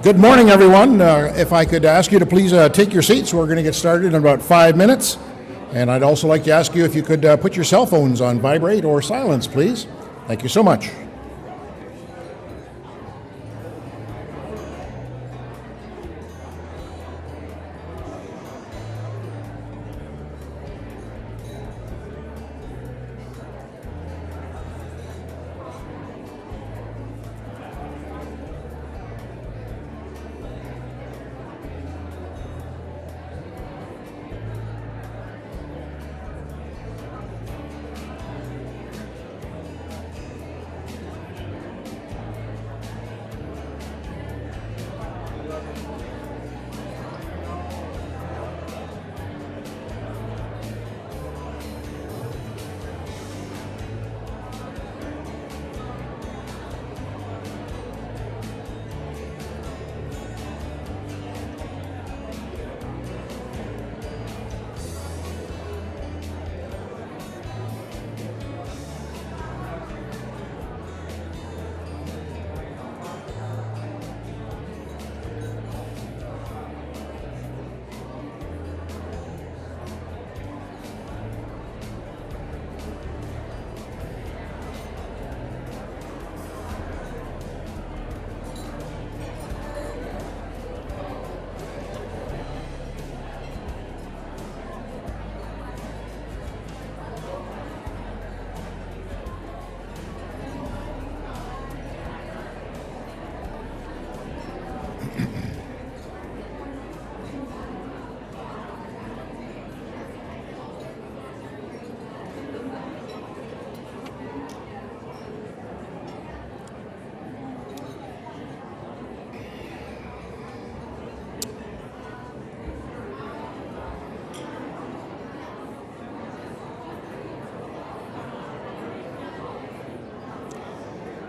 Good morning, everyone. If I could ask you to please take your seats, we're going to get started in about 5 minutes. And I'd also like to ask you if you could put your cell phones on vibrate or silence, please. Thank you so much.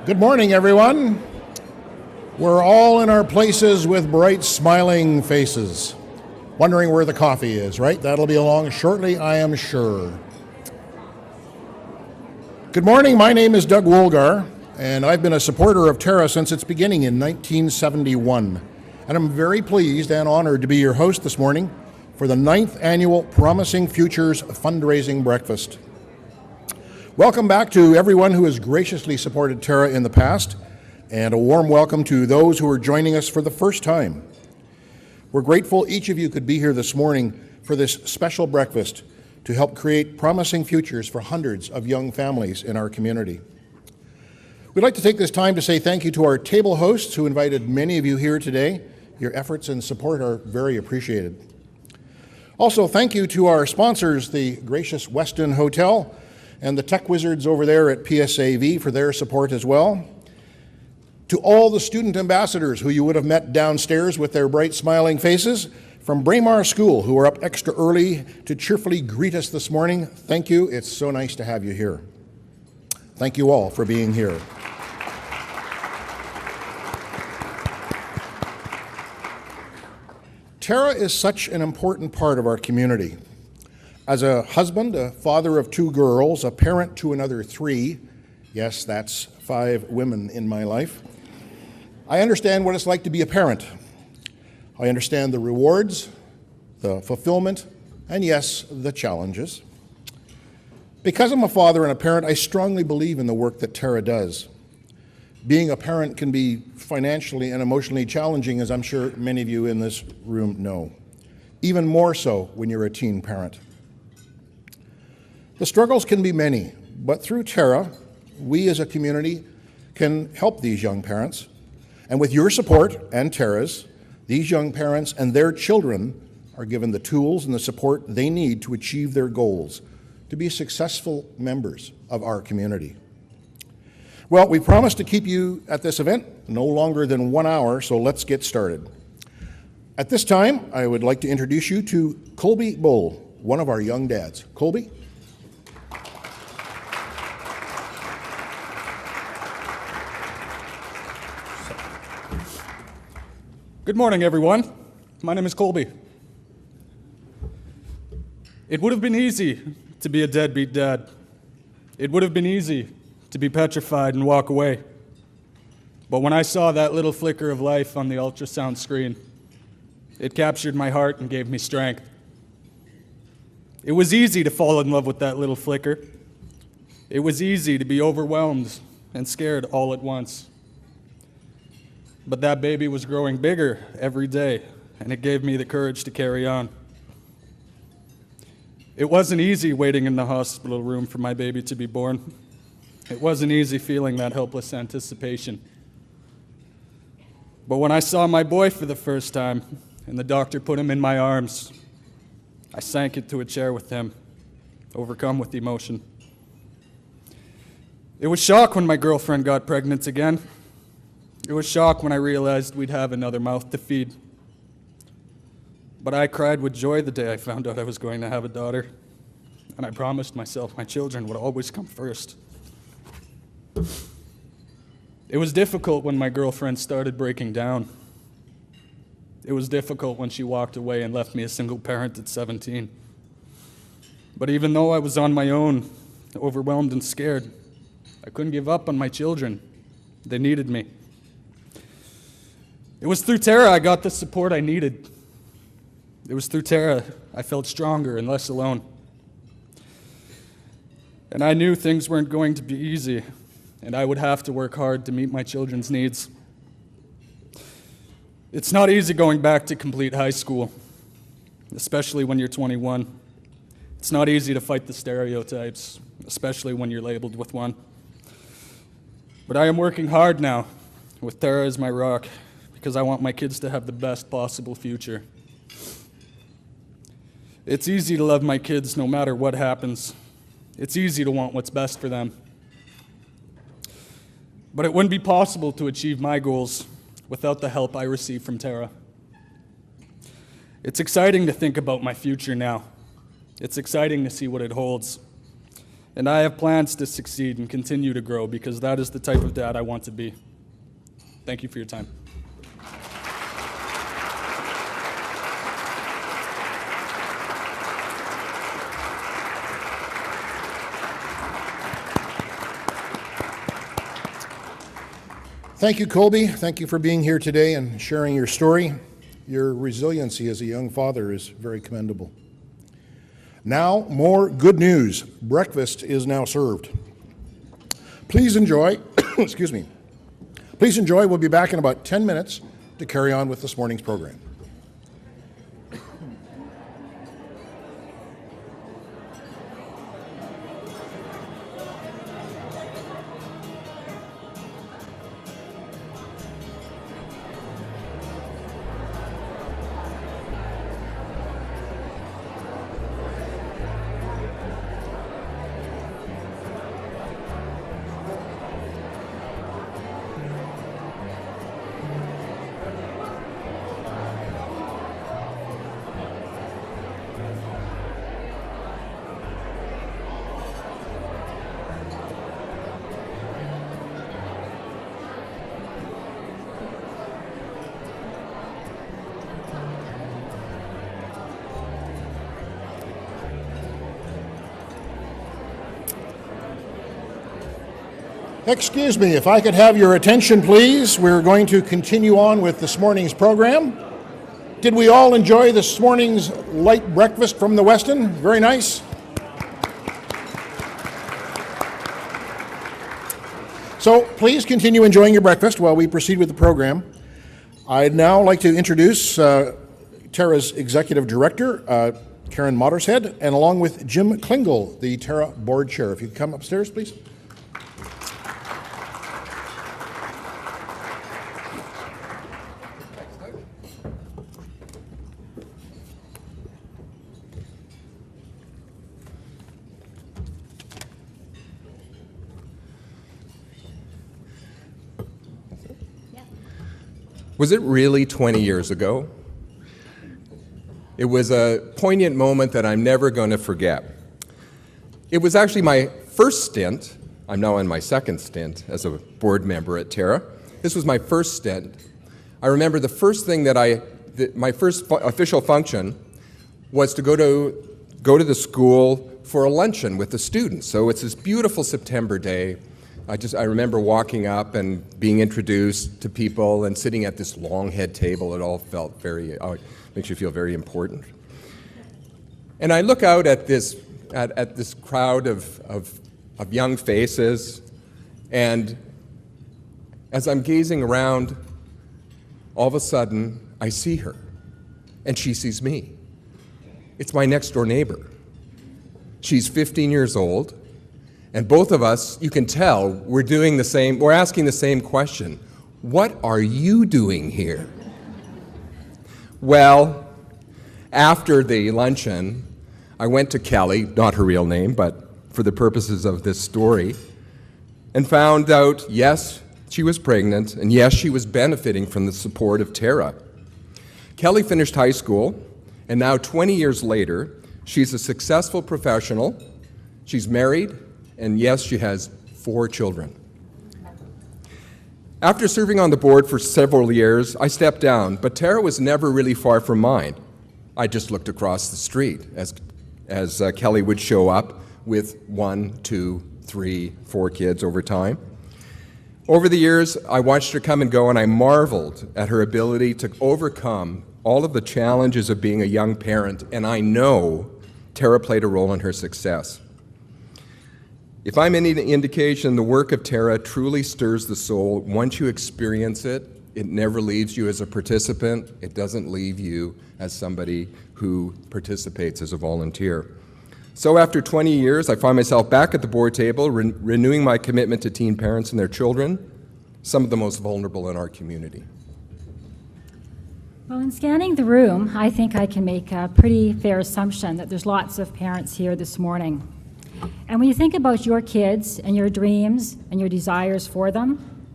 Good morning, everyone. We're all in our places with bright, smiling faces, wondering where the coffee is, right? That'll be along shortly, I am sure. Good morning, my name is Doug Woolgar, and I've been a supporter of Terra since its beginning in 1971. And I'm very pleased and honored to be your host this morning for the 9th annual Promising Futures Fundraising Breakfast. Welcome back to everyone who has graciously supported Terra in the past, and a warm welcome to those who are joining us for the first time. We're grateful each of you could be here this morning for this special breakfast to help create promising futures for hundreds of young families in our community. We'd like to take this time to say thank you to our table hosts who invited many of you here today. Your efforts and support are very appreciated. Also, thank you to our sponsors, the gracious Westin Hotel, and the tech wizards over there at PSAV for their support as well. To all the student ambassadors who you would have met downstairs with their bright smiling faces from Braemar School who are up extra early to cheerfully greet us this morning, thank you. It's so nice to have you here. Thank you all for being here. Terra is such an important part of our community. As a husband, a father of 2 girls, a parent to another 3, yes, that's 5 women in my life, I understand what it's like to be a parent. I understand the rewards, the fulfillment, and yes, the challenges. Because I'm a father and a parent, I strongly believe in the work that Terra does. Being a parent can be financially and emotionally challenging, as I'm sure many of you in this room know. Even more so when you're a teen parent. The struggles can be many, but through Terra, we as a community can help these young parents. And with your support and Terra's, these young parents and their children are given the tools and the support they need to achieve their goals, to be successful members of our community. Well, we promised to keep you at this event no longer than 1 hour, so let's get started. At this time, I would like to introduce you to Colby Bull, one of our young dads. Colby? Good morning, everyone. My name is Colby. It would have been easy to be a deadbeat dad. It would have been easy to be petrified and walk away. But when I saw that little flicker of life on the ultrasound screen, it captured my heart and gave me strength. It was easy to fall in love with that little flicker. It was easy to be overwhelmed and scared all at once. But that baby was growing bigger every day, and it gave me the courage to carry on. It wasn't easy waiting in the hospital room for my baby to be born. It wasn't easy feeling that helpless anticipation. But when I saw my boy for the first time, and the doctor put him in my arms, I sank into a chair with him, overcome with emotion. It was shock when my girlfriend got pregnant again. It was shock when I realized we'd have another mouth to feed. But I cried with joy the day I found out I was going to have a daughter, and I promised myself my children would always come first. It was difficult when my girlfriend started breaking down. It was difficult when she walked away and left me a single parent at 17. But even though I was on my own, overwhelmed and scared, I couldn't give up on my children. They needed me. It was through Terra I got the support I needed. It was through Terra I felt stronger and less alone. And I knew things weren't going to be easy, and I would have to work hard to meet my children's needs. It's not easy going back to complete high school, especially when you're 21. It's not easy to fight the stereotypes, especially when you're labeled with one. But I am working hard now, with Terra as my rock, because I want my kids to have the best possible future. It's easy to love my kids no matter what happens. It's easy to want what's best for them. But it wouldn't be possible to achieve my goals without the help I receive from Terra. It's exciting to think about my future now. It's exciting to see what it holds. And I have plans to succeed and continue to grow because that is the type of dad I want to be. Thank you for your time. Thank you, Colby. Thank you for being here today and sharing your story. Your resiliency as a young father is very commendable. Now, more good news. Breakfast is now served. Please enjoy. Excuse me. Please enjoy. We'll be back in about 10 minutes to carry on with this morning's program. Excuse me, if I could have your attention, please. We're going to continue on with this morning's program. Did we all enjoy this morning's light breakfast from the Westin? Very nice. So please continue enjoying your breakfast while we proceed with the program. I'd now like to introduce Terra's Executive Director, Karen Mottershead, and along with Jim Klingel, the Terra Board Chair. If you could come upstairs, please. Was it really 20 years ago? It was a poignant moment that I'm never going to forget. It was actually my first stint. I'm now in my second stint as a board member at Terra. This was my first stint. I remember the first thing my first official function was to go to the school for a luncheon with the students. So it's this beautiful September day. I remember walking up and being introduced to people and sitting at this long head table. It all felt very, makes you feel very important. And I look out at this crowd of young faces, and as I'm gazing around, all of a sudden, I see her, and she sees me. It's my next-door neighbor. She's 15 years old, and both of us, you can tell, we're asking the same question. What are you doing here? Well, after the luncheon, I went to Kelly, not her real name, but for the purposes of this story, and found out, yes, she was pregnant, and yes, she was benefiting from the support of Terra. Kelly finished high school, and now 20 years later, she's a successful professional, she's married, and yes, she has 4 children. After serving on the board for several years, I stepped down, but Terra was never really far from mine. I just looked across the street as Kelly would show up with 1, 2, 3, 4 kids over time. Over the years, I watched her come and go, and I marveled at her ability to overcome all of the challenges of being a young parent, and I know Terra played a role in her success. If I'm any indication, the work of Terra truly stirs the soul. Once you experience it, it never leaves you as a participant. It doesn't leave you as somebody who participates as a volunteer. So after 20 years, I find myself back at the board table, renewing my commitment to teen parents and their children, some of the most vulnerable in our community. Well, in scanning the room, I think I can make a pretty fair assumption that there's lots of parents here this morning. And when you think about your kids and your dreams and your desires for them,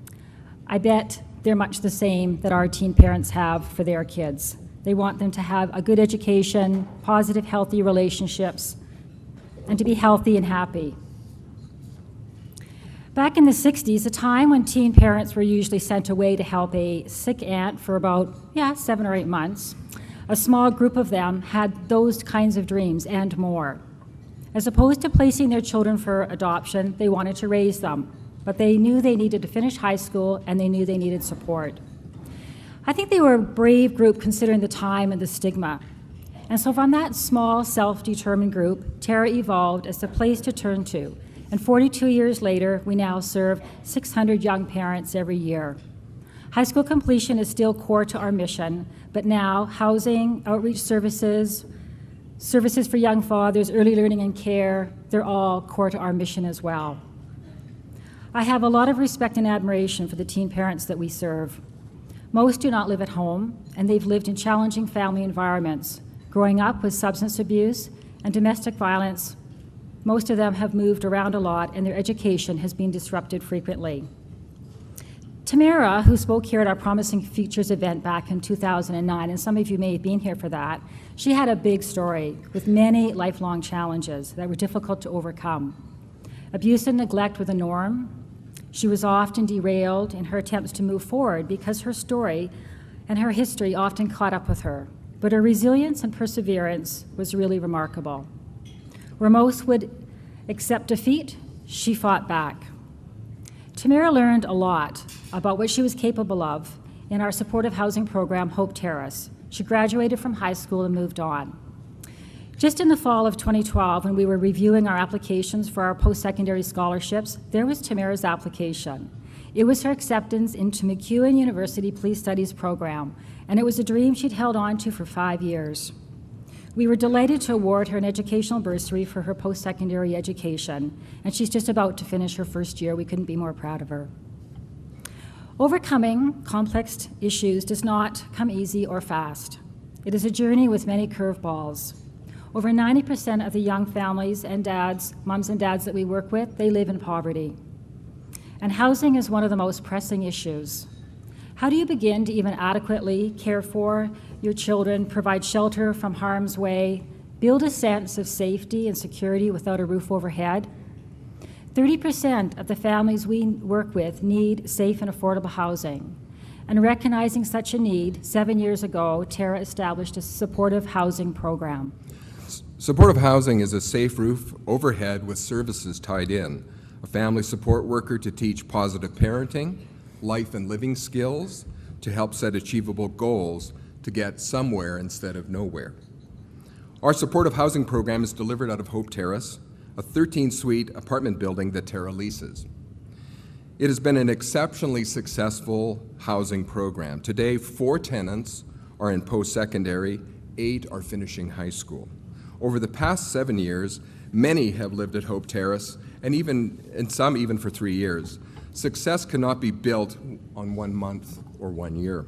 I bet they're much the same that our teen parents have for their kids. They want them to have a good education, positive, healthy relationships, and to be healthy and happy. Back in the 60s, a time when teen parents were usually sent away to help a sick aunt for about 7 or 8 months, a small group of them had those kinds of dreams and more. As opposed to placing their children for adoption, they wanted to raise them, but they knew they needed to finish high school and they knew they needed support. I think they were a brave group considering the time and the stigma. And so from that small, self-determined group, Terra evolved as the place to turn to. And 42 years later, we now serve 600 young parents every year. High school completion is still core to our mission, but now housing, outreach services, services for young fathers, early learning and care, they're all core to our mission as well. I have a lot of respect and admiration for the teen parents that we serve. Most do not live at home, and they've lived in challenging family environments, growing up with substance abuse and domestic violence. Most of them have moved around a lot, and their education has been disrupted frequently. Tamara, who spoke here at our Promising Futures event back in 2009, and some of you may have been here for that, she had a big story with many lifelong challenges that were difficult to overcome. Abuse and neglect were the norm. She was often derailed in her attempts to move forward because her story and her history often caught up with her. But her resilience and perseverance was really remarkable. Where most would accept defeat, she fought back. Tamara learned a lot about what she was capable of in our supportive housing program, Hope Terrace. She graduated from high school and moved on. Just in the fall of 2012, when we were reviewing our applications for our post-secondary scholarships, there was Tamara's application. It was her acceptance into MacEwan University Police Studies program, and it was a dream she'd held on to for 5 years. We were delighted to award her an educational bursary for her post-secondary education, and she's just about to finish her first year. We couldn't be more proud of her. Overcoming complex issues does not come easy or fast. It is a journey with many curveballs. Over 90% of the young families and dads, moms and dads that we work with, they live in poverty. And housing is one of the most pressing issues. How do you begin to even adequately care for your children, provide shelter from harm's way, build a sense of safety and security without a roof overhead? 30% of the families we work with need safe and affordable housing. And recognizing such a need, 7 years ago, Terra established a supportive housing program. Supportive housing is a safe roof overhead with services tied in. a family support worker to teach positive parenting, life and living skills, to help set achievable goals to get somewhere instead of nowhere. Our supportive housing program is delivered out of Hope Terrace, a 13-suite apartment building that Terra leases. It has been an exceptionally successful housing program. Today, 4 tenants are in post-secondary, 8 are finishing high school. Over the past 7 years, many have lived at Hope Terrace, and some even for 3 years. Success cannot be built on 1 month or 1 year.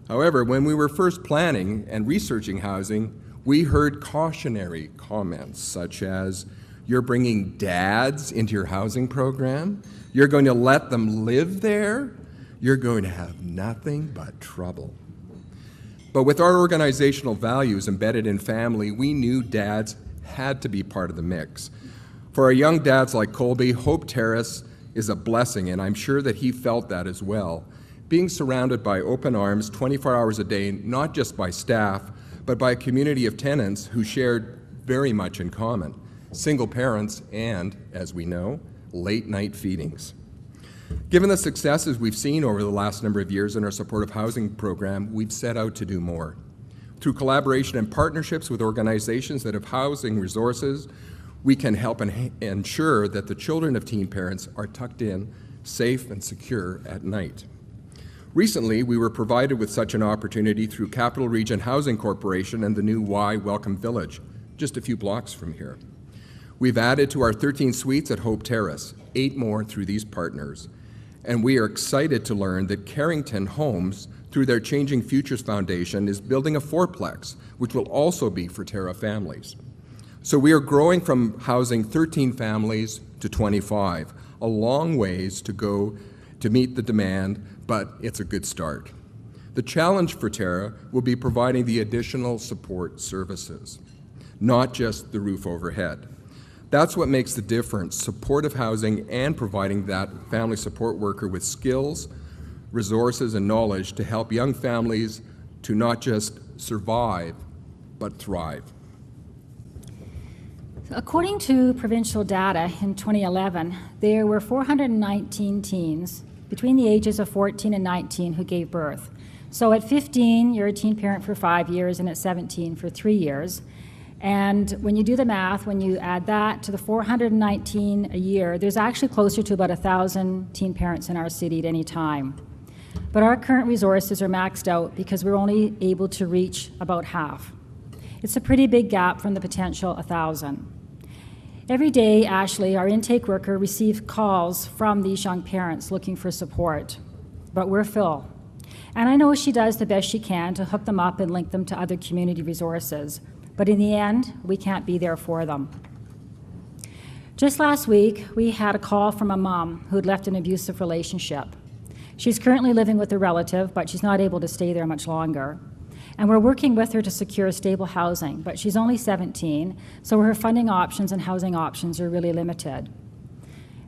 However, when we were first planning and researching housing, we heard cautionary comments such as, "You're bringing dads into your housing program? You're going to let them live there? You're going to have nothing but trouble." But with our organizational values embedded in family, we knew dads had to be part of the mix. For our young dads like Colby, Hope Terrace is a blessing, and I'm sure that he felt that as well. Being surrounded by open arms 24 hours a day, not just by staff, but by a community of tenants who shared very much in common: single parents and, as we know, late-night feedings. Given the successes we've seen over the last number of years in our supportive housing program, we've set out to do more. Through collaboration and partnerships with organizations that have housing resources, we can help ensure that the children of teen parents are tucked in, safe and secure at night. Recently, we were provided with such an opportunity through Capital Region Housing Corporation and the new Y Welcome Village, just a few blocks from here. We've added to our 13 suites at Hope Terrace, 8 more through these partners, and we are excited to learn that Carrington Homes, through their Changing Futures Foundation, is building a 4-plex, which will also be for Terra families. So we are growing from housing 13 families to 25, a long ways to go to meet the demand, but it's a good start. The challenge for Terra will be providing the additional support services, not just the roof overhead. That's what makes the difference: supportive housing and providing that family support worker with skills, resources, and knowledge to help young families to not just survive, but thrive. According to provincial data in 2011, there were 419 teens between the ages of 14 and 19 who gave birth. So at 15, you're a teen parent for 5 years, and at 17 for 3 years. And when you do the math, when you add that to the 419 a year, there's actually closer to about 1,000 teen parents in our city at any time. But our current resources are maxed out because we're only able to reach about half. It's a pretty big gap from the potential 1,000. Every day, Ashley, our intake worker, receives calls from these young parents looking for support, but we're full. And I know she does the best she can to hook them up and link them to other community resources, but in the end, we can't be there for them. Just last week, we had a call from a mom who had left an abusive relationship. She's currently living with a relative, but she's not able to stay there much longer. And we're working with her to secure stable housing, but she's only 17, so her funding options and housing options are really limited.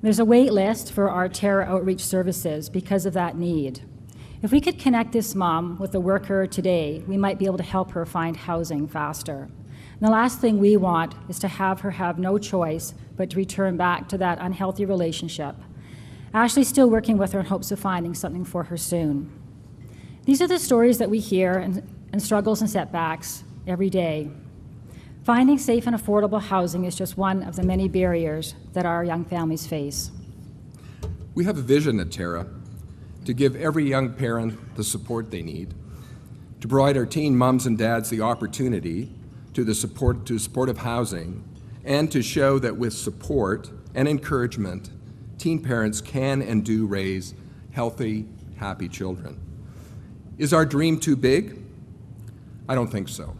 There's a wait list for our Terra outreach services because of that need. If we could connect this mom with a worker today, we might be able to help her find housing faster. And the last thing we want is to have her have no choice but to return back to that unhealthy relationship. Ashley's still working with her in hopes of finding something for her soon. These are the stories that we hear and struggles and setbacks every day. Finding safe and affordable housing is just one of the many barriers that our young families face. We have a vision at Terra to give every young parent the support they need, to provide our teen moms and dads the opportunity to supportive housing, and to show that with support and encouragement, teen parents can and do raise healthy, happy children. Is our dream too big? I don't think so.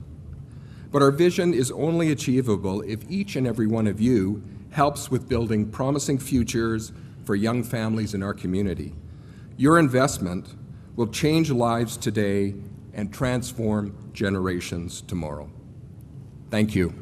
But our vision is only achievable if each and every one of you helps with building promising futures for young families in our community. Your investment will change lives today and transform generations tomorrow. Thank you.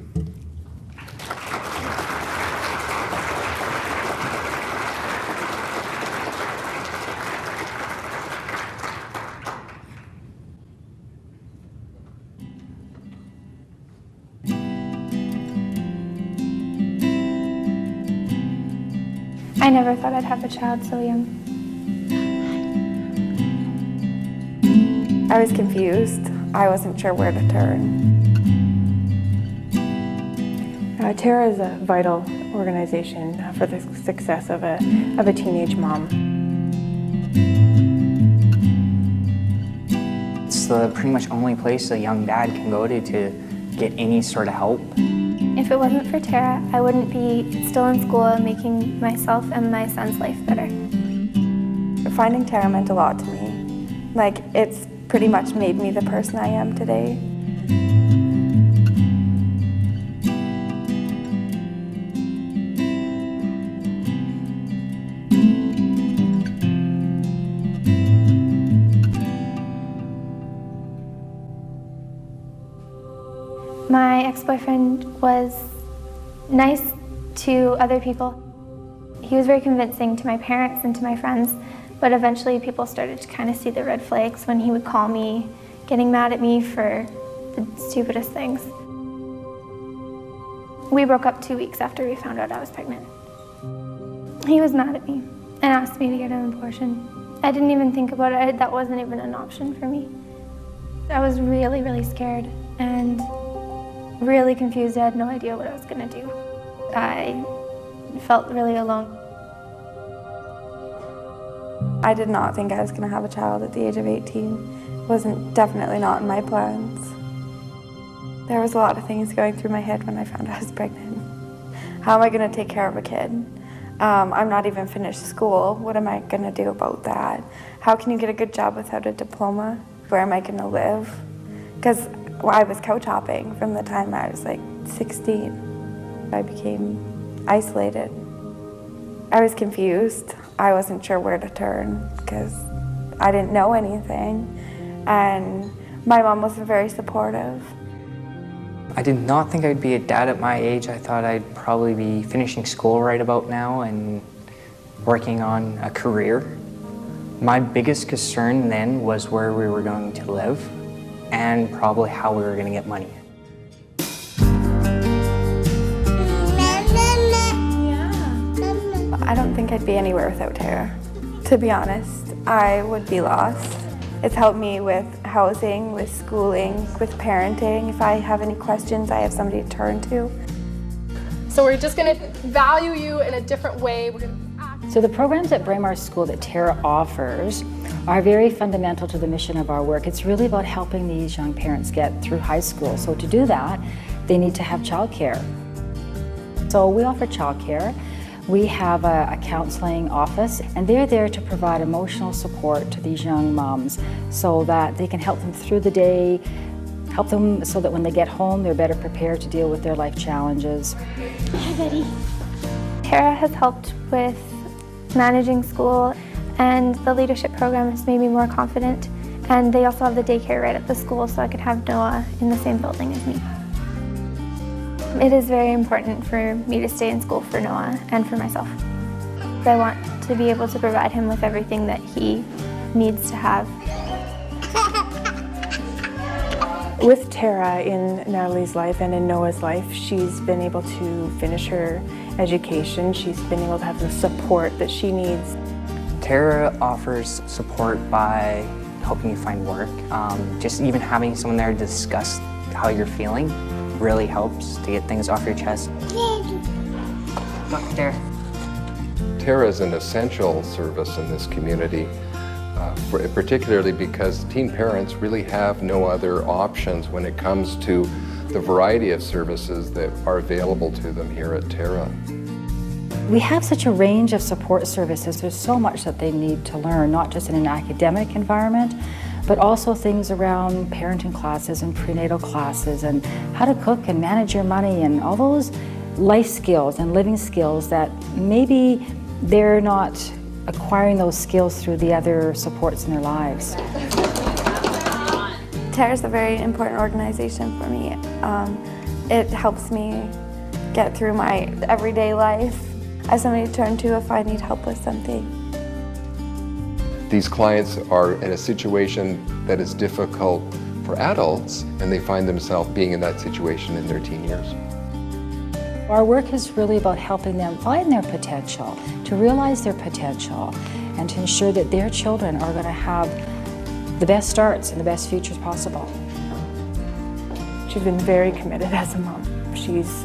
I never thought I'd have a child so young. I was confused. I wasn't sure where to turn. Terra is a vital organization for the success of a teenage mom. It's the pretty much only place a young dad can go to get any sort of help. If it wasn't for Terra, I wouldn't be still in school and making myself and my son's life better. Finding Terra meant a lot to me. Like, it's pretty much made me the person I am today. My ex-boyfriend was nice to other people. He was very convincing to my parents and to my friends, but eventually people started to kind of see the red flags when he would call me, getting mad at me for the stupidest things. We broke up 2 weeks after we found out I was pregnant. He was mad at me and asked me to get an abortion. I didn't even think about it. That wasn't even an option for me. I was really, really scared and really confused. I had no idea what I was going to do. I felt really alone. I did not think I was going to have a child at the age of 18. It wasn't definitely not in my plans. There was a lot of things going through my head when I found I was pregnant. How am I going to take care of a kid? I'm not even finished school. What am I going to do about that? How can you get a good job without a diploma? Where am I going to live? Because I was couch hopping from the time I was like 16. I became isolated. I was confused. I wasn't sure where to turn because I didn't know anything. And my mom wasn't very supportive. I did not think I'd be a dad at my age. I thought I'd probably be finishing school right about now and working on a career. My biggest concern then was where we were going to live and probably how we were going to get money. I don't think I'd be anywhere without Terra. To be honest, I would be lost. It's helped me with housing, with schooling, with parenting. If I have any questions, I have somebody to turn to. So we're just going to value you in a different way. We're going to So the programs at Braemar School that Terra offers are very fundamental to the mission of our work. It's really about helping these young parents get through high school. So to do that, they need to have childcare. So we offer childcare. We have a counseling office, and they're there to provide emotional support to these young moms so that they can help them through the day, help them so that when they get home, they're better prepared to deal with their life challenges. Hi, Betty. Terra has helped with managing school, and the leadership program has made me more confident. And they also have the daycare right at the school, so I could have Noah in the same building as me. It is very important for me to stay in school for Noah and for myself. I want to be able to provide him with everything that he needs to have. With Terra in Natalie's life and in Noah's life, she's been able to finish her education. She's been able to have the support that she needs. Terra offers support by helping you find work. Just even having someone there to discuss how you're feeling really helps to get things off your chest. Dr. Terra. Terra is an essential service in this community, particularly because teen parents really have no other options when it comes to the variety of services that are available to them here at Terra. We have such a range of support services. There's so much that they need to learn, not just in an academic environment, but also things around parenting classes and prenatal classes and how to cook and manage your money and all those life skills and living skills that maybe they're not acquiring those skills through the other supports in their lives. Terra's a very important organization for me. It helps me get through my everyday life. I have somebody to turn to if I need help with something. These clients are in a situation that is difficult for adults, and they find themselves being in that situation in their teen years. Our work is really about helping them find their potential, to realize their potential, and to ensure that their children are going to have the best starts and the best futures possible. She's been very committed as a mom. She's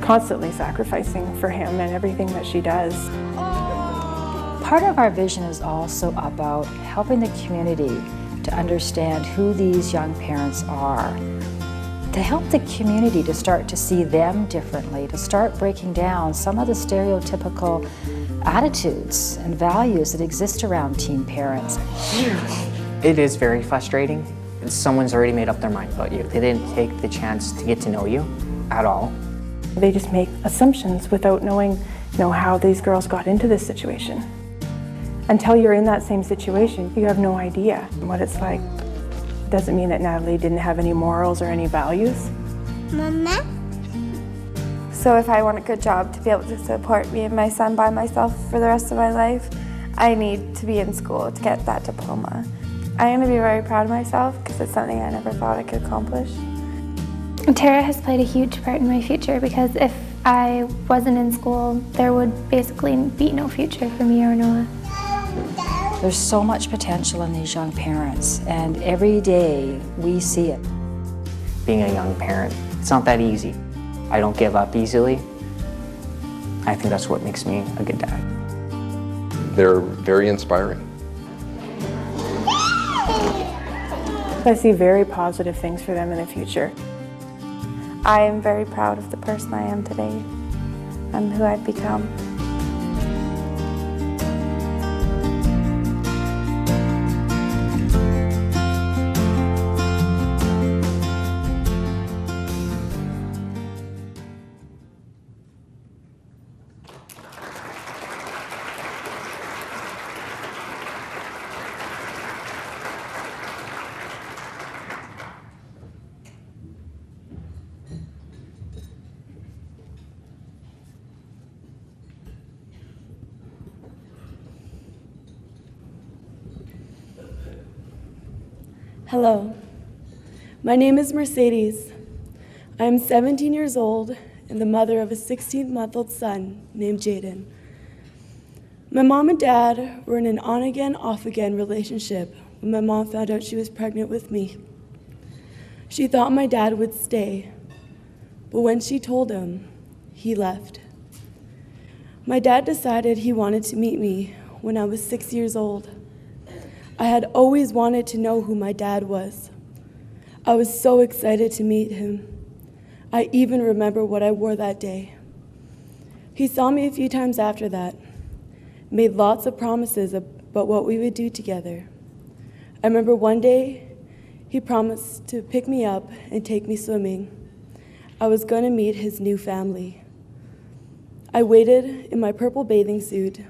constantly sacrificing for him and everything that she does. Part of our vision is also about helping the community to understand who these young parents are, to help the community to start to see them differently, to start breaking down some of the stereotypical attitudes and values that exist around teen parents. It is very frustrating. Someone's already made up their mind about you. They didn't take the chance to get to know you at all. They just make assumptions without knowing, how these girls got into this situation. Until you're in that same situation, you have no idea what it's like. Doesn't mean that Natalie didn't have any morals or any values. Mama? So if I want a good job to be able to support me and my son by myself for the rest of my life, I need to be in school to get that diploma. I'm going to be very proud of myself because it's something I never thought I could accomplish. Terra has played a huge part in my future because if I wasn't in school, there would basically be no future for me or Noah. There's so much potential in these young parents, and every day we see it. Being a young parent, it's not that easy. I don't give up easily. I think that's what makes me a good dad. They're very inspiring. I see very positive things for them in the future. I am very proud of the person I am today and who I've become. Hello, my name is Mercedes. I am 17 years old and the mother of a 16-month-old son named Jaden. My mom and dad were in an on-again, off-again relationship when my mom found out she was pregnant with me. She thought my dad would stay, but when she told him, he left. My dad decided he wanted to meet me when I was 6 years old. I had always wanted to know who my dad was. I was so excited to meet him. I even remember what I wore that day. He saw me a few times after that, made lots of promises about what we would do together. I remember one day he promised to pick me up and take me swimming. I was going to meet his new family. I waited in my purple bathing suit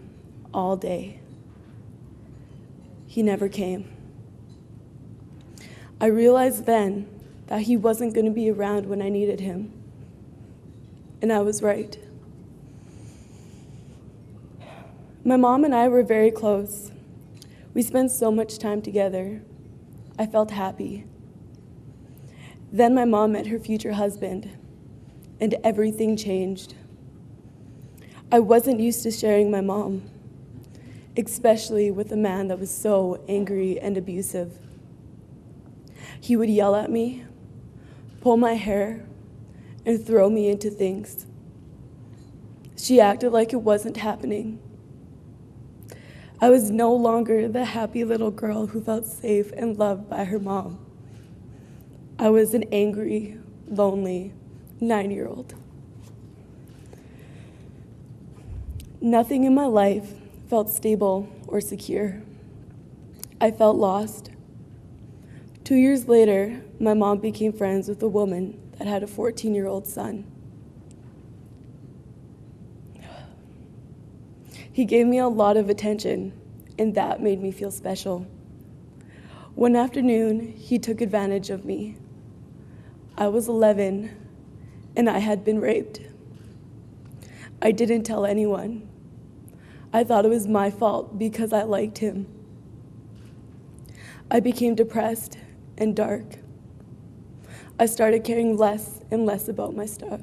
all day. He never came. I realized then that he wasn't going to be around when I needed him. And I was right. My mom and I were very close. We spent so much time together. I felt happy. Then my mom met her future husband, and everything changed. I wasn't used to sharing my mom, especially with a man that was so angry and abusive. He would yell at me, pull my hair, and throw me into things. She acted like it wasn't happening. I was no longer the happy little girl who felt safe and loved by her mom. I was an angry, lonely 9-year-old. Nothing in my life felt stable or secure. I felt lost. 2 years later, my mom became friends with a woman that had a 14-year-old son. He gave me a lot of attention, and that made me feel special. One afternoon, he took advantage of me. I was 11, and I had been raped. I didn't tell anyone. I thought it was my fault because I liked him. I became depressed and dark. I started caring less and less about myself.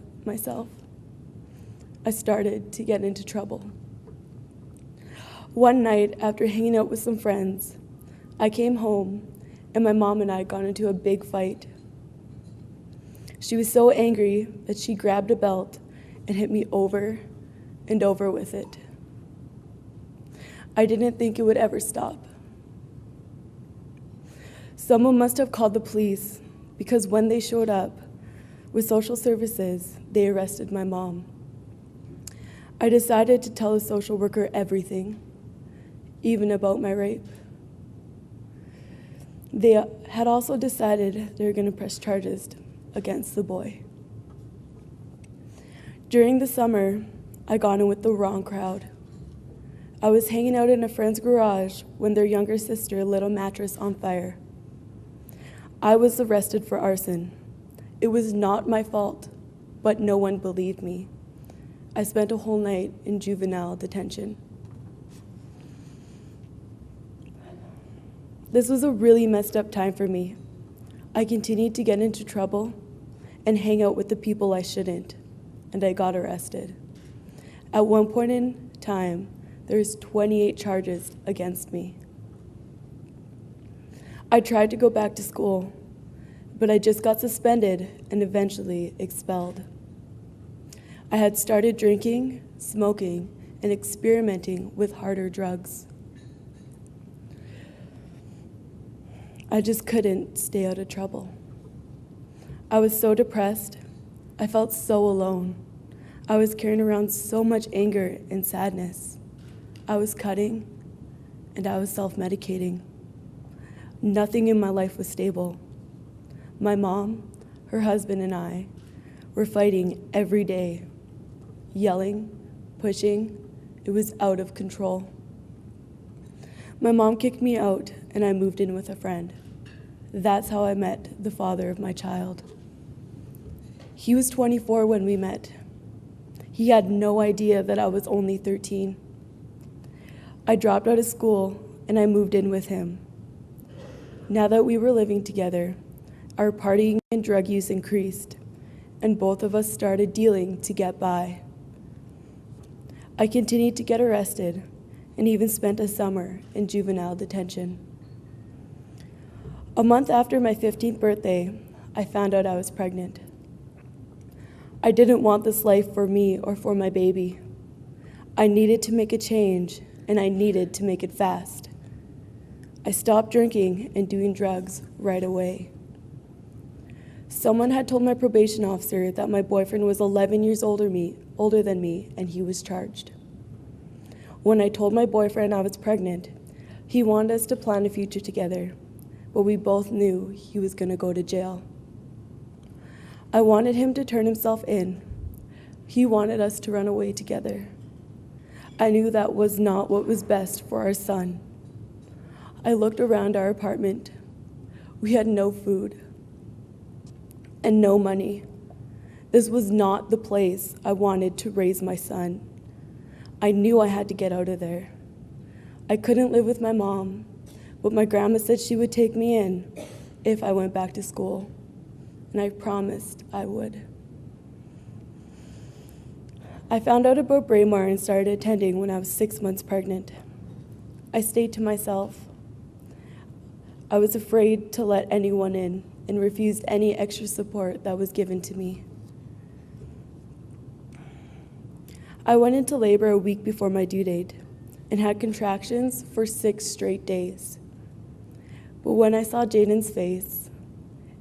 I started to get into trouble. One night, after hanging out with some friends, I came home and my mom and I got into a big fight. She was so angry that she grabbed a belt and hit me over and over with it. I didn't think it would ever stop. Someone must have called the police because when they showed up with social services, they arrested my mom. I decided to tell the social worker everything, even about my rape. They had also decided they were going to press charges against the boy. During the summer, I got in with the wrong crowd. I was hanging out in a friend's garage when their younger sister lit a mattress on fire. I was arrested for arson. It was not my fault, but no one believed me. I spent a whole night in juvenile detention. This was a really messed up time for me. I continued to get into trouble and hang out with the people I shouldn't, and I got arrested. At one point in time, there was 28 charges against me. I tried to go back to school, but I just got suspended and eventually expelled. I had started drinking, smoking, and experimenting with harder drugs. I just couldn't stay out of trouble. I was so depressed. I felt so alone. I was carrying around so much anger and sadness. I was cutting, and I was self-medicating. Nothing in my life was stable. My mom, her husband, and I were fighting every day, yelling, pushing. It was out of control. My mom kicked me out, and I moved in with a friend. That's how I met the father of my child. He was 24 when we met. He had no idea that I was only 13. I dropped out of school, and I moved in with him. Now that we were living together, our partying and drug use increased, and both of us started dealing to get by. I continued to get arrested and even spent a summer in juvenile detention. A month after my 15th birthday, I found out I was pregnant. I didn't want this life for me or for my baby. I needed to make a change, and I needed to make it fast. I stopped drinking and doing drugs right away. Someone had told my probation officer that my boyfriend was 11 years older than me, and he was charged. When I told my boyfriend I was pregnant, he wanted us to plan a future together, but we both knew he was going to go to jail. I wanted him to turn himself in. He wanted us to run away together. I knew that was not what was best for our son. I looked around our apartment. We had no food and no money. This was not the place I wanted to raise my son. I knew I had to get out of there. I couldn't live with my mom, but my grandma said she would take me in if I went back to school, and I promised I would. I found out about Braemar and started attending when I was 6 months pregnant. I stayed to myself. I was afraid to let anyone in and refused any extra support that was given to me. I went into labor a week before my due date and had contractions for 6 straight days. But when I saw Jaden's face,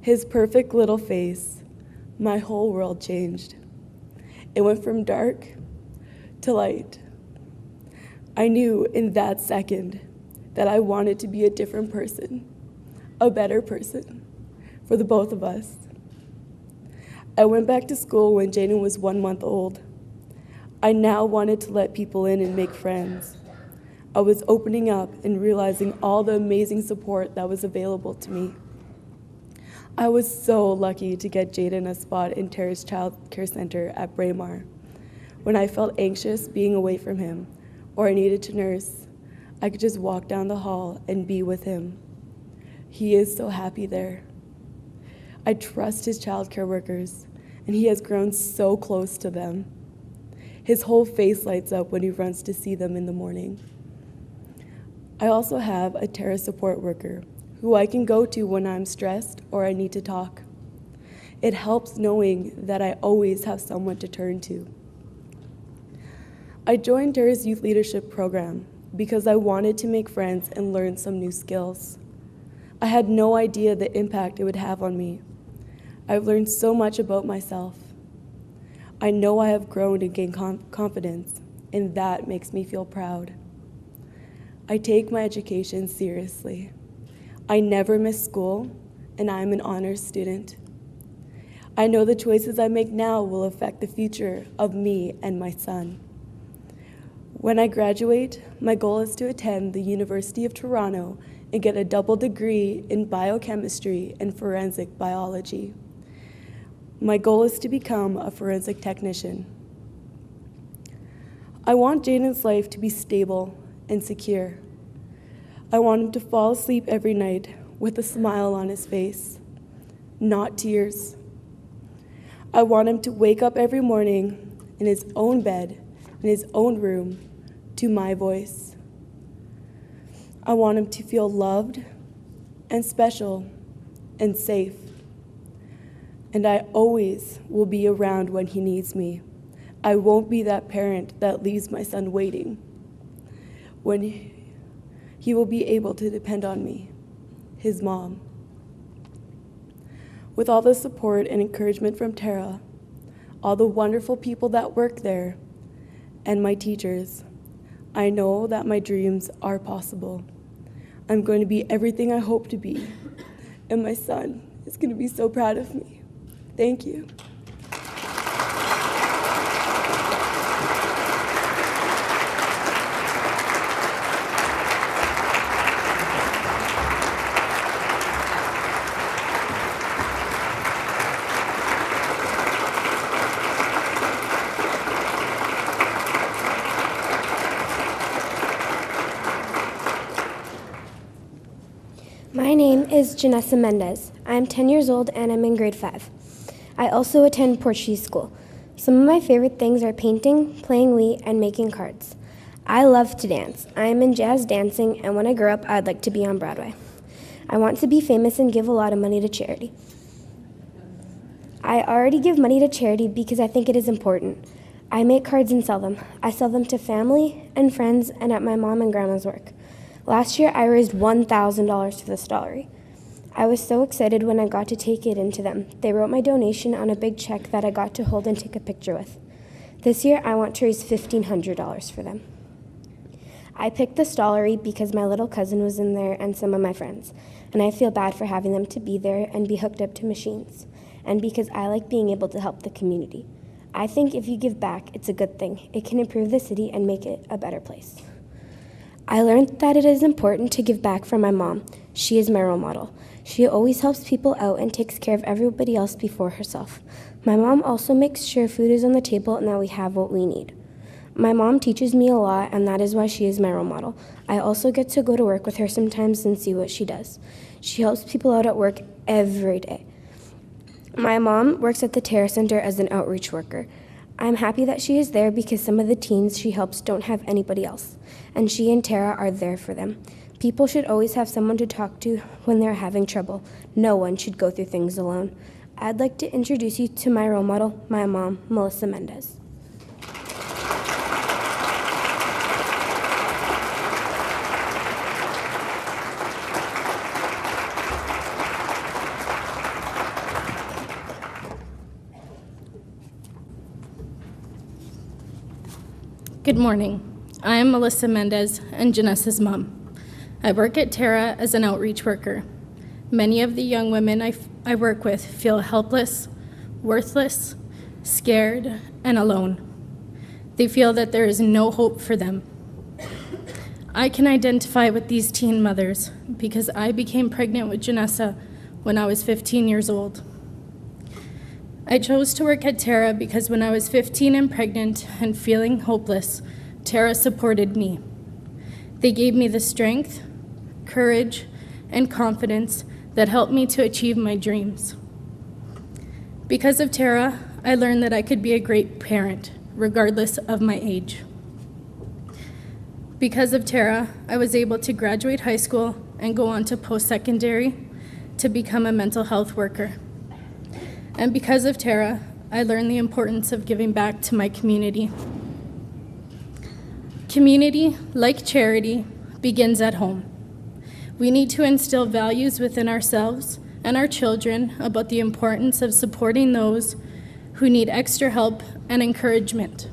his perfect little face, my whole world changed. It went from dark to light. I knew in that second that I wanted to be a different person, a better person for the both of us. I went back to school when Jaden was 1 month old. I now wanted to let people in and make friends. I was opening up and realizing all the amazing support that was available to me. I was so lucky to get Jaden a spot in Terra's Child Care Center at Braemar. When I felt anxious being away from him or I needed to nurse, I could just walk down the hall and be with him. He is so happy there. I trust his child care workers, and he has grown so close to them. His whole face lights up when he runs to see them in the morning. I also have a Terra support worker who I can go to when I'm stressed or I need to talk. It helps knowing that I always have someone to turn to. I joined Terra's youth leadership program because I wanted to make friends and learn some new skills. I had no idea the impact it would have on me. I've learned so much about myself. I know I have grown and gained confidence, and that makes me feel proud. I take my education seriously. I never miss school, and I'm an honors student. I know the choices I make now will affect the future of me and my son. When I graduate, my goal is to attend the University of Toronto and get a double degree in biochemistry and forensic biology. My goal is to become a forensic technician. I want Jaden's life to be stable and secure. I want him to fall asleep every night with a smile on his face, not tears. I want him to wake up every morning in his own bed, in his own room, to my voice. I want him to feel loved and special and safe. And I always will be around when he needs me. I won't be that parent that leaves my son waiting. When he will be able to depend on me, his mom. With all the support and encouragement from Terra, all the wonderful people that work there, and my teachers, I know that my dreams are possible. I'm going to be everything I hope to be, and my son is going to be so proud of me. Thank you. My name is Janessa Mendez. I'm 10 years old and I'm in grade 5. I also attend Portuguese school. Some of my favorite things are painting, playing Wii, and making cards. I love to dance. I am in jazz dancing, and when I grow up, I'd like to be on Broadway. I want to be famous and give a lot of money to charity. I already give money to charity because I think it is important. I make cards and sell them. I sell them to family and friends and at my mom and grandma's work. Last year, I raised $1,000 for the Stollery. I was so excited when I got to take it into them. They wrote my donation on a big check that I got to hold and take a picture with. This year, I want to raise $1,500 for them. I picked the Stollery because my little cousin was in there and some of my friends, and I feel bad for having them to be there and be hooked up to machines, and because I like being able to help the community. I think if you give back, it's a good thing. It can improve the city and make it a better place. I learned that it is important to give back from my mom. She is my role model. She always helps people out and takes care of everybody else before herself. My mom also makes sure food is on the table and that we have what we need. My mom teaches me a lot, and that is why she is my role model. I also get to go to work with her sometimes and see what she does. She helps people out at work every day. My mom works at the Terra Center as an outreach worker. I'm happy that she is there because some of the teens she helps don't have anybody else, and she and Terra are there for them. People should always have someone to talk to when they're having trouble. No one should go through things alone. I'd like to introduce you to my role model, my mom, Melissa Mendez. Good morning. I am Melissa Mendez and Janessa's mom. I work at Terra as an outreach worker. Many of the young women I work with feel helpless, worthless, scared, and alone. They feel that there is no hope for them. I can identify with these teen mothers because I became pregnant with Janessa when I was 15 years old. I chose to work at Terra because when I was 15 and pregnant and feeling hopeless, Terra supported me. They gave me the strength, courage, and confidence that helped me to achieve my dreams. Because of Terra, I learned that I could be a great parent, regardless of my age. Because of Terra, I was able to graduate high school and go on to post-secondary to become a mental health worker. And because of Terra, I learned the importance of giving back to my community. Community, like charity, begins at home. We need to instill values within ourselves and our children about the importance of supporting those who need extra help and encouragement.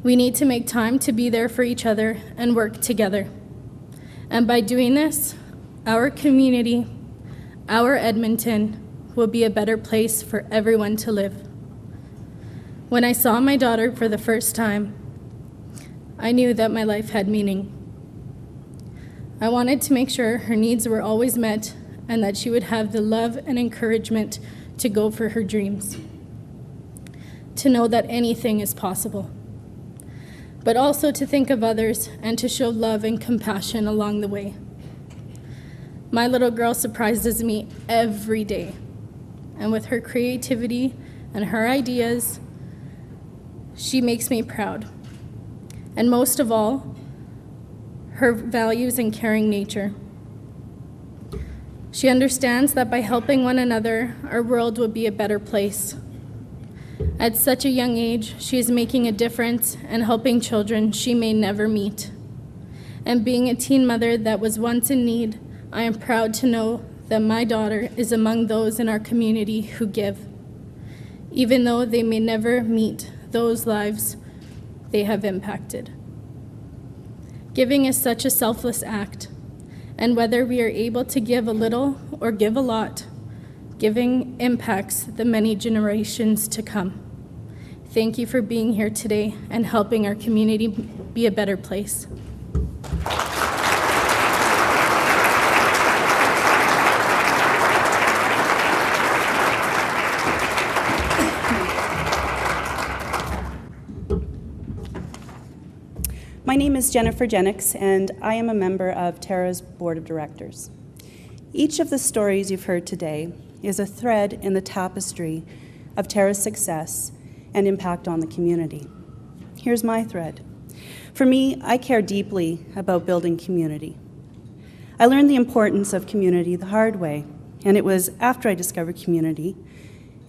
We need to make time to be there for each other and work together. And by doing this, our community, our Edmonton, will be a better place for everyone to live. When I saw my daughter for the first time, I knew that my life had meaning. I wanted to make sure her needs were always met and that she would have the love and encouragement to go for her dreams, to know that anything is possible, but also to think of others and to show love and compassion along the way. My little girl surprises me every day, and with her creativity and her ideas, she makes me proud. And most of all, her values and caring nature. She understands that by helping one another, our world will be a better place. At such a young age, she is making a difference and helping children she may never meet. And being a teen mother that was once in need, I am proud to know that my daughter is among those in our community who give, even though they may never meet those lives they have impacted. Giving is such a selfless act, and whether we are able to give a little or give a lot, giving impacts the many generations to come. Thank you for being here today and helping our community be a better place. My name is Jennifer Jennix, and I am a member of Terra's Board of Directors. Each of the stories you've heard today is a thread in the tapestry of Terra's success and impact on the community. Here's my thread. For me, I care deeply about building community. I learned the importance of community the hard way, and it was after I discovered community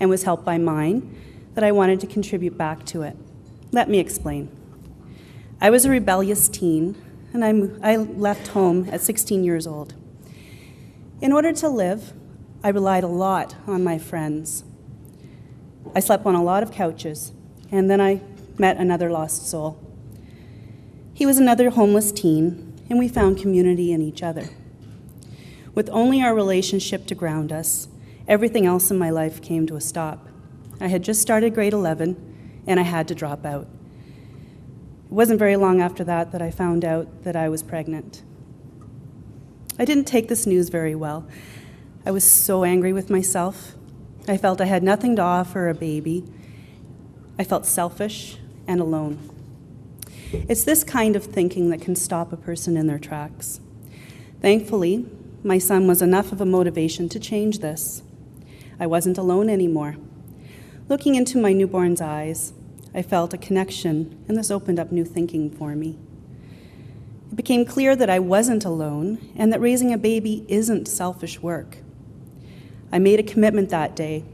and was helped by mine that I wanted to contribute back to it. Let me explain. I was a rebellious teen, and I left home at 16 years old. In order to live, I relied a lot on my friends. I slept on a lot of couches, and then I met another lost soul. He was another homeless teen, and we found community in each other. With only our relationship to ground us, everything else in my life came to a stop. I had just started grade 11, and I had to drop out. It wasn't very long after that that I found out that I was pregnant. I didn't take this news very well. I was so angry with myself. I felt I had nothing to offer a baby. I felt selfish and alone. It's this kind of thinking that can stop a person in their tracks. Thankfully, my son was enough of a motivation to change this. I wasn't alone anymore. Looking into my newborn's eyes, I felt a connection, and this opened up new thinking for me. It became clear that I wasn't alone and that raising a baby isn't selfish work. I made a commitment that day.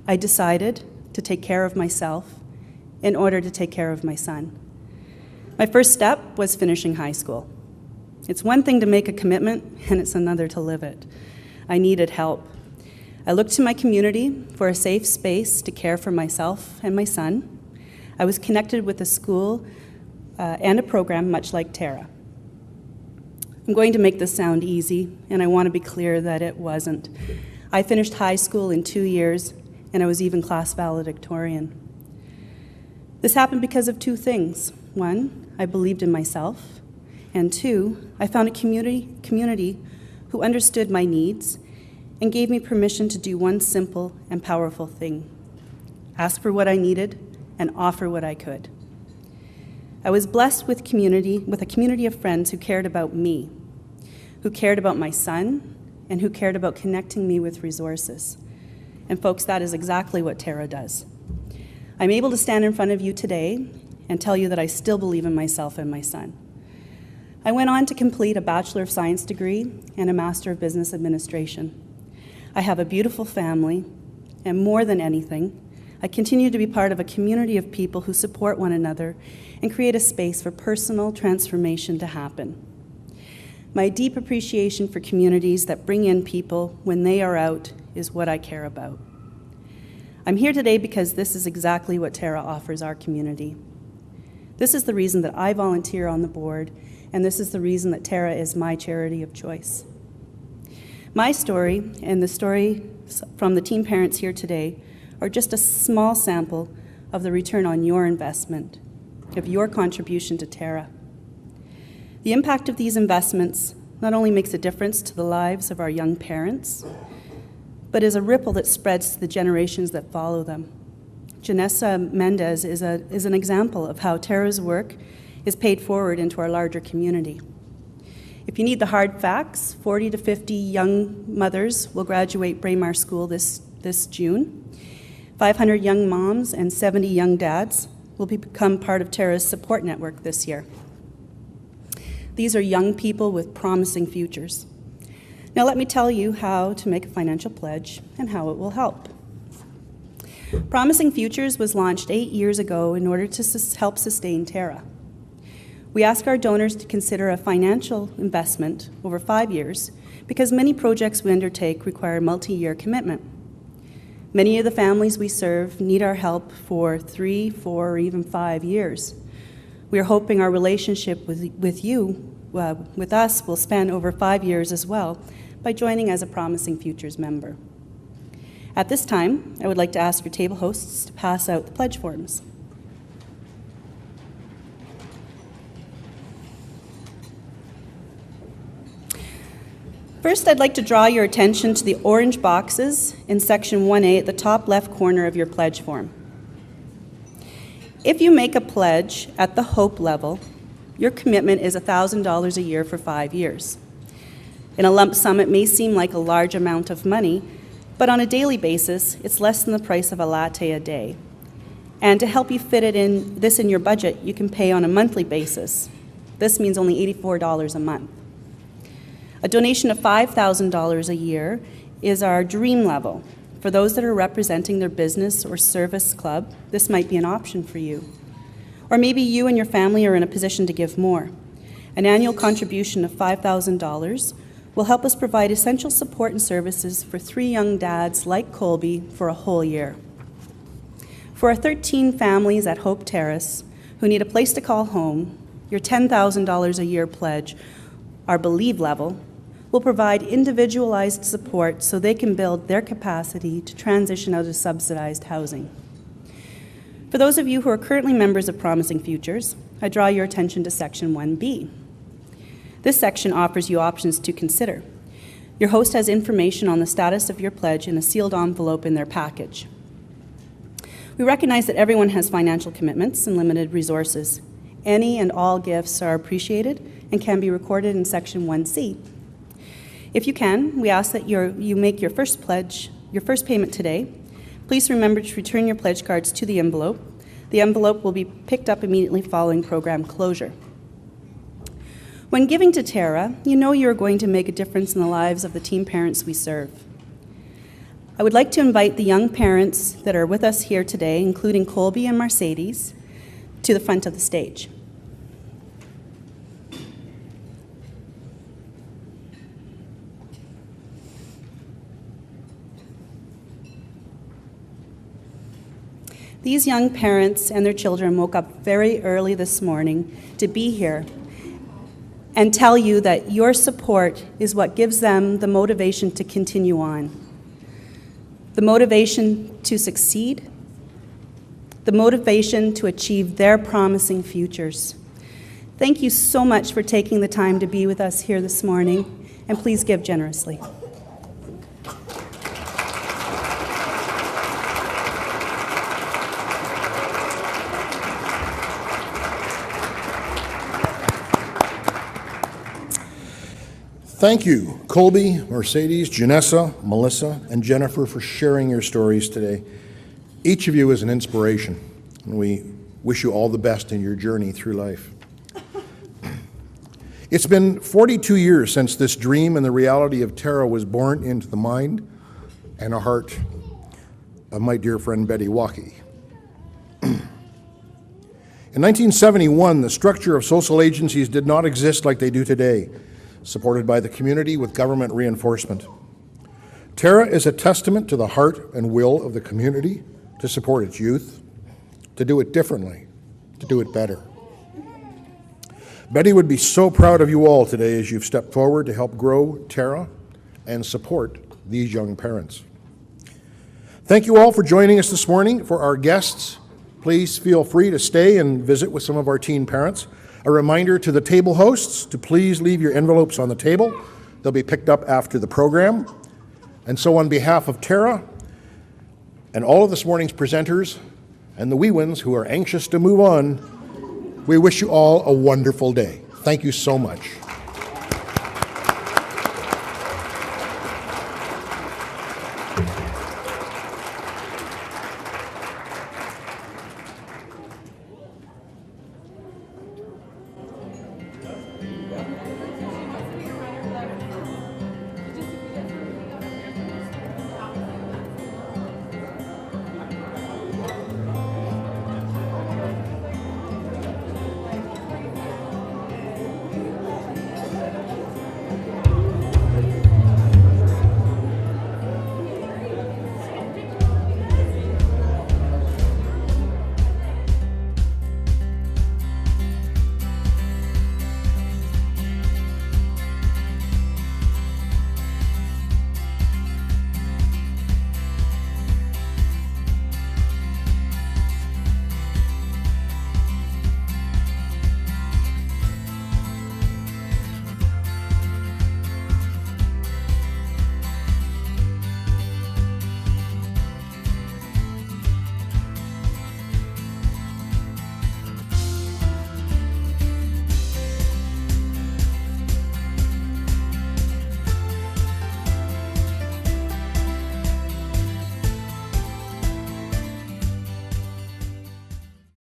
I decided to take care of myself in order to take care of my son. My first step was finishing high school. It's one thing to make a commitment, and it's another to live it. I needed help. I looked to my community for a safe space to care for myself and my son. I was connected with a school and a program much like Terra. I'm going to make this sound easy, and I want to be clear that it wasn't. I finished high school in 2 years, and I was even class valedictorian. This happened because of two things. One, I believed in myself, and two, I found a community who understood my needs and gave me permission to do one simple and powerful thing: ask for what I needed and offer what I could. I was blessed with a community of friends who cared about me, who cared about my son, and who cared about connecting me with resources. And folks, that is exactly what Terra does. I'm able to stand in front of you today and tell you that I still believe in myself and my son. I went on to complete a Bachelor of Science degree and a Master of Business Administration. I have a beautiful family, and more than anything, I continue to be part of a community of people who support one another and create a space for personal transformation to happen. My deep appreciation for communities that bring in people when they are out is what I care about. I'm here today because this is exactly what Terra offers our community. This is the reason that I volunteer on the board, and this is the reason that Terra is my charity of choice. My story and the story from the teen parents here today are just a small sample of the return on your investment, of your contribution to Terra. The impact of these investments not only makes a difference to the lives of our young parents, but is a ripple that spreads to the generations that follow them. Janessa Mendez is an example of how Terra's work is paid forward into our larger community. If you need the hard facts, 40 to 50 young mothers will graduate Braemar School this June. 500 young moms and 70 young dads will become part of Terra's support network this year. These are young people with promising futures. Now let me tell you how to make a financial pledge and how it will help. Promising Futures was launched 8 years ago in order to help sustain Terra. We ask our donors to consider a financial investment over 5 years because many projects we undertake require multi-year commitment. Many of the families we serve need our help for 3, 4, or even 5 years. We are hoping our relationship with us will span over 5 years as well by joining as a Promising Futures member. At this time, I would like to ask your table hosts to pass out the pledge forms. First, I'd like to draw your attention to the orange boxes in section 1A at the top left corner of your pledge form. If you make a pledge at the HOPE level, your commitment is $1,000 a year for 5 years. In a lump sum, it may seem like a large amount of money, but on a daily basis, it's less than the price of a latte a day. And to help you fit this in your budget, you can pay on a monthly basis. This means only $84 a month. A donation of $5,000 a year is our dream level. For those that are representing their business or service club, this might be an option for you. Or maybe you and your family are in a position to give more. An annual contribution of $5,000 will help us provide essential support and services for 3 young dads like Colby for a whole year. For our 13 families at Hope Terrace who need a place to call home, your $10,000 a year pledge, our Believe level, will provide individualized support so they can build their capacity to transition out of subsidized housing. For those of you who are currently members of Promising Futures, I draw your attention to section 1B. This section offers you options to consider. Your host has information on the status of your pledge in a sealed envelope in their package. We recognize that everyone has financial commitments and limited resources. Any and all gifts are appreciated and can be recorded in section 1C. If you can, we ask that you make your first payment today. Please remember to return your pledge cards to the envelope. The envelope will be picked up immediately following program closure. When giving to Terra, you know you're going to make a difference in the lives of the teen parents we serve. I would like to invite the young parents that are with us here today, including Colby and Mercedes, to the front of the stage. These young parents and their children woke up very early this morning to be here and tell you that your support is what gives them the motivation to continue on, the motivation to succeed, the motivation to achieve their promising futures. Thank you so much for taking the time to be with us here this morning, and please give generously. Thank you, Colby, Mercedes, Janessa, Melissa, and Jennifer for sharing your stories today. Each of you is an inspiration, and we wish you all the best in your journey through life. It's been 42 years since this dream and the reality of Terra was born into the mind and a heart of my dear friend Betty Walkie. In 1971, the structure of social agencies did not exist like they do today, supported by the community with government reinforcement. Terra is a testament to the heart and will of the community to support its youth, to do it differently, to do it better. Betty would be so proud of you all today as you've stepped forward to help grow Terra and support these young parents. Thank you all for joining us this morning. For our guests, please feel free to stay and visit with some of our teen parents. A reminder to the table hosts to please leave your envelopes on the table. They'll be picked up after the program. And so on behalf of Terra and all of this morning's presenters and the wee ones who are anxious to move on, we wish you all a wonderful day. Thank you so much.